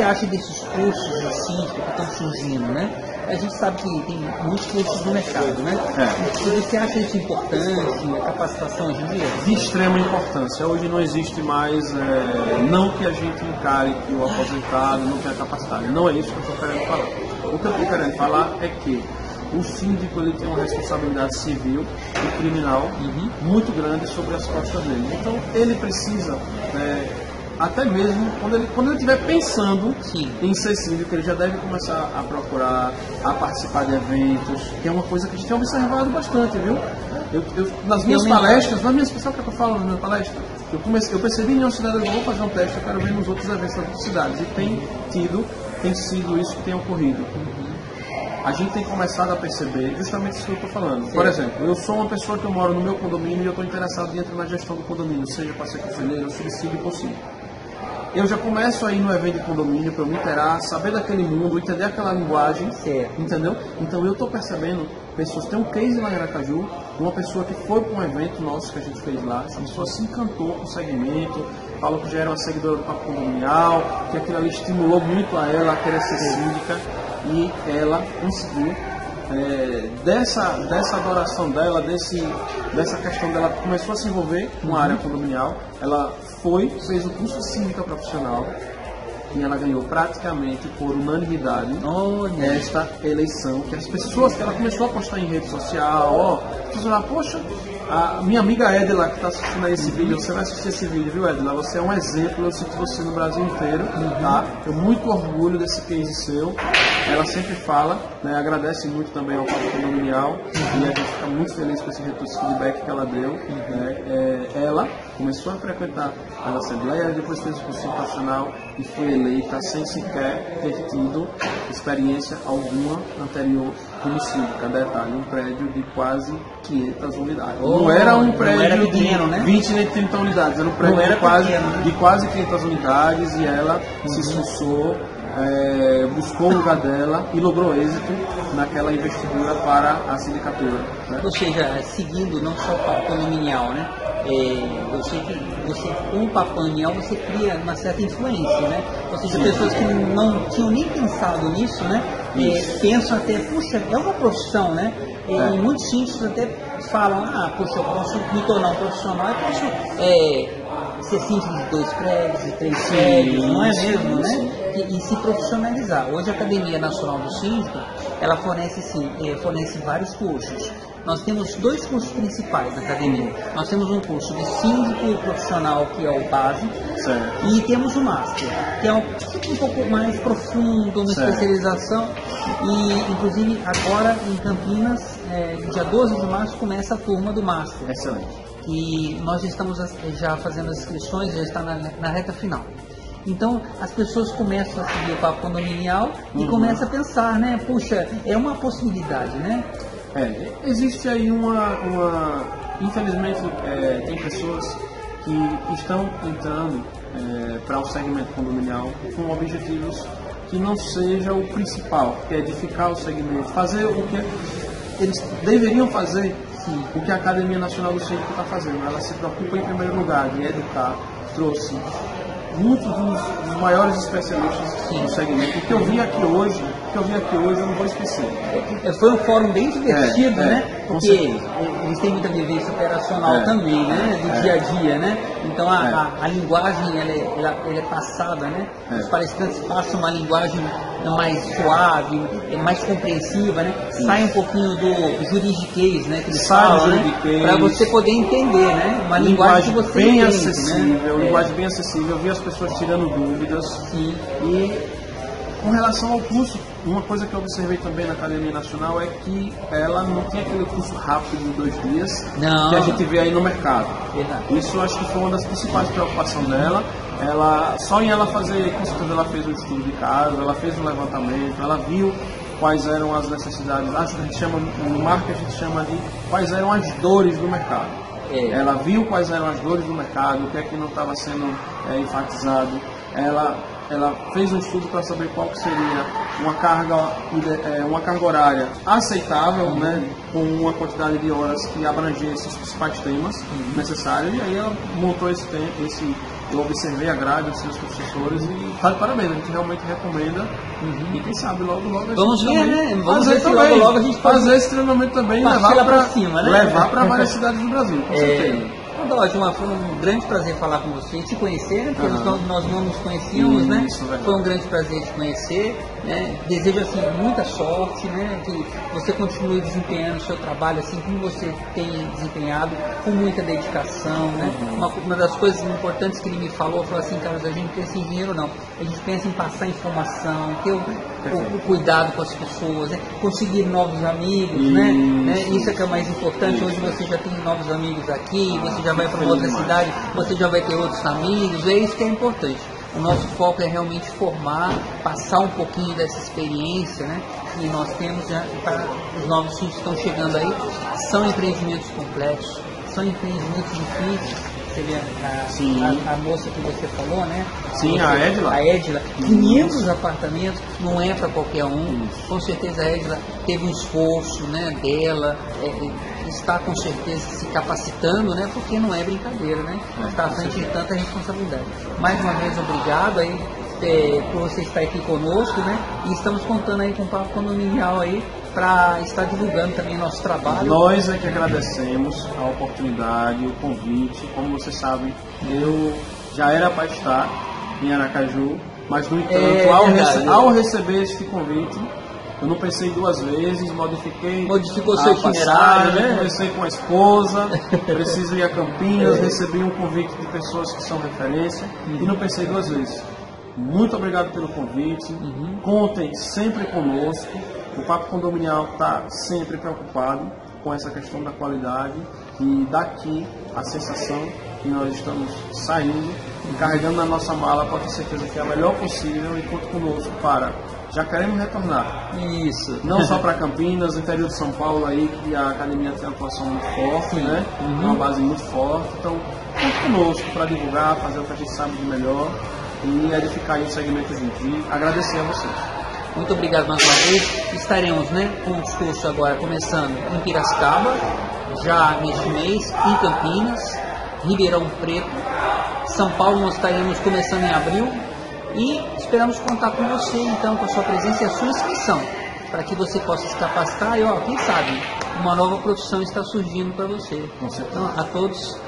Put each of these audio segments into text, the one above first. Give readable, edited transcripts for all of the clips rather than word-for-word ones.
Acha desses cursos assim que estão surgindo, né? A gente sabe que tem muitos cursos no mercado, né? Você acha isso importante, a capacitação hoje em dia? De extrema importância. Hoje não existe mais, não que a gente encare que o aposentado não tem a capacidade. Não é isso que eu estou querendo falar. O que eu estou querendo falar é que o síndico ele tem uma responsabilidade civil e criminal muito grande sobre as costas dele. Então ele precisa... até mesmo quando ele estiver pensando em ser síndico, ele já deve começar a procurar, a participar de eventos, que é uma coisa que a gente tem observado bastante, viu? Nas minhas palestras, sabe o que eu falo nas minhas palestras? Eu percebi em uma cidade, eu vou fazer um teste, eu quero ver nos outros eventos das outras cidades, e tem sido isso que tem ocorrido. A gente tem começado a perceber justamente isso que eu estou falando. Por exemplo, eu sou uma pessoa que eu moro no meu condomínio e eu estou interessado em entrar na gestão do condomínio, seja para ser conselheiro, subsídio ou síndico. Eu já começo a ir no evento de condomínio para eu me inteirar, saber daquele mundo, entender aquela linguagem, entendeu? Então eu estou percebendo pessoas, tem um case lá em Aracaju, uma pessoa que foi para um evento nosso que a gente fez lá, essa pessoa se encantou com o segmento, falou que já era uma seguidora do Papo Condominial, que aquilo ali estimulou muito a ela a querer ser síndica, e ela conseguiu, dessa adoração dela, dessa questão dela, começou a se envolver com a área condominial, ela fez o curso de síndica profissional e ela ganhou praticamente por unanimidade esta eleição, que as pessoas que ela começou a postar em rede social, as pessoas falaram, poxa, a minha amiga Edila que está assistindo a esse vídeo, você vai assistir esse vídeo, viu Edila? Você é um exemplo, eu cito você no Brasil inteiro, tá? Eu muito orgulho desse case seu. Ela sempre fala, né, agradece muito também ao Papo Condominial e a gente fica muito feliz com esse feedback que ela deu. Ela começou a frequentar a Assembleia, depois fez o curso profissional e foi eleita sem sequer ter tido experiência alguma anterior como síndica. Detalhe, um prédio de quase 500 unidades. Não era um prédio pequeno, de 20 nem 30 unidades, era um prédio de quase 500 unidades e ela se esforçou, buscou o lugar dela e logrou êxito naquela investidura para a sindicatura, né? Ou seja, seguindo não só o Papo Condominial, né? Eu sei que você, com o Papo Condominial, você cria uma certa influência, né? Ou seja, pessoas que não tinham nem pensado nisso, né? Pensam até, puxa, é uma profissão, né? E muitos síndicos até falam, puxa, eu posso me tornar um profissional, eu posso ser síndico de 2 prédios, de 3 prédios, não é mesmo, né? E se profissionalizar. Hoje a Academia Nacional do Síndico, ela fornece vários cursos. Nós temos 2 cursos principais na academia. Nós temos um curso de síndico profissional, que é o básico, e temos o Master, que é um pouco mais profundo, uma especialização. E, inclusive, agora em Campinas, dia 12 de março, começa a turma do Master. Excelente. E nós estamos já fazendo as inscrições, já está na reta final. Então, as pessoas começam a seguir o Papo Condominial e começam a pensar, né? Puxa, é uma possibilidade, né? Existe aí infelizmente, tem pessoas que estão entrando para o segmento condominial com objetivos que não seja o principal, que é edificar o segmento, fazer o que eles deveriam fazer, o que a Academia Nacional do Síndico está fazendo. Ela se preocupa em primeiro lugar de educar, trouxe muitos dos maiores especialistas no segmento. O que eu vi aqui hoje que eu vim aqui hoje eu não vou esquecer. Foi um fórum bem divertido, né? Com Porque certeza. eles têm muita vivência operacional também, né? Do dia a dia, né? Então a linguagem ela é passada, né? Os palestrantes passam uma linguagem mais suave, mais compreensiva, né? Sai um pouquinho do juridiquês, né? Que eles falam, né? Para você poder entender, né? Uma linguagem que você bem entende, acessível, né? linguagem bem acessível. Eu vi as pessoas tirando dúvidas. Sim. E com relação ao curso, uma coisa que eu observei também na Academia Nacional é que ela não tem aquele curso rápido de 2 dias que a gente vê aí no mercado. Verdade. Isso eu acho que foi uma das principais preocupações dela. Só em ela fazer, com certeza ela fez um estudo de caso, ela fez um levantamento, ela viu quais eram as necessidades, acho que a gente chama, no marketing a gente chama de quais eram as dores do mercado. Ela viu quais eram as dores do mercado, o que é que não estava sendo enfatizado. Ela fez um estudo para saber qual que seria uma carga horária aceitável, né, com uma quantidade de horas que abrangesse os principais temas necessários, e aí ela montou eu observei a grade dos seus professores e está de parabéns, a gente realmente recomenda e quem sabe logo a gente vamos ver, né? Vamos ver se logo a gente fazer esse treinamento também e levar para várias cidades do Brasil, com certeza. Foi um grande prazer falar com você e te conhecer, né? Porque nós não nos conhecíamos, né? Foi um grande prazer te conhecer, né? Desejo assim muita sorte, né? Que você continue desempenhando o seu trabalho assim como você tem desempenhado, com muita dedicação, né? Uma das coisas importantes que ele me falou assim, Carlos, a gente não pensa em dinheiro não, a gente pensa em passar informação, ter o cuidado com as pessoas, né? Conseguir novos amigos, né? Isso é que é o mais importante. Hoje você já tem novos amigos aqui, você já vai para outra cidade, você já vai ter outros amigos, é isso que é importante. O nosso foco é realmente formar, passar um pouquinho dessa experiência, né, que nós temos para os novos filhos que estão chegando aí. São empreendimentos complexos, são empreendimentos difíceis. Você vê a moça que você falou, né? Sim, a Edila. A Edila, 500 apartamentos, não é para qualquer um. Com certeza a Edila teve um esforço, né, dela, está com certeza se capacitando, né? Porque não é brincadeira, né? Está à frente de tanta responsabilidade. Mais uma vez, obrigado aí por você estar aqui conosco, né? E estamos contando aí com o Papo Condominial aí para estar divulgando também o nosso trabalho. Nós é que agradecemos a oportunidade, o convite. Como vocês sabem, eu já era para estar em Aracaju, mas no entanto, ao receber este convite, eu não pensei 2 vezes, modificou seu itinerário, né? Conversei com a esposa, preciso ir a Campinas, recebi um convite de pessoas que são referência e não pensei 2 vezes. Muito obrigado pelo convite, contem sempre conosco, o Papo Condominial está sempre preocupado com essa questão da qualidade e daqui a sensação que nós estamos saindo e carregando na nossa mala, pode ter certeza que é a melhor possível, e conte conosco já queremos retornar. Isso. Não só para Campinas, no interior de São Paulo aí, que a academia tem uma atuação muito forte, né? Uma base muito forte. Então, conte conosco para divulgar, fazer o que a gente sabe de melhor e edificar aí o segmento junto. E agradecer a vocês. Muito obrigado mais uma vez. Estaremos, né, com o discurso agora começando em Piracicaba, já neste mês, em Campinas, Ribeirão Preto, São Paulo nós estaremos começando em abril. E esperamos contar com você, então, com a sua presença e a sua inscrição, para que você possa se capacitar e, quem sabe, uma nova profissão está surgindo para você. Então, a todos,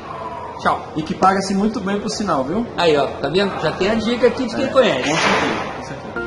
tchau. E que paga-se muito bem, por sinal, viu? Aí, tá vendo? Já tem a dica aqui de quem conhece. Com certeza, com certeza.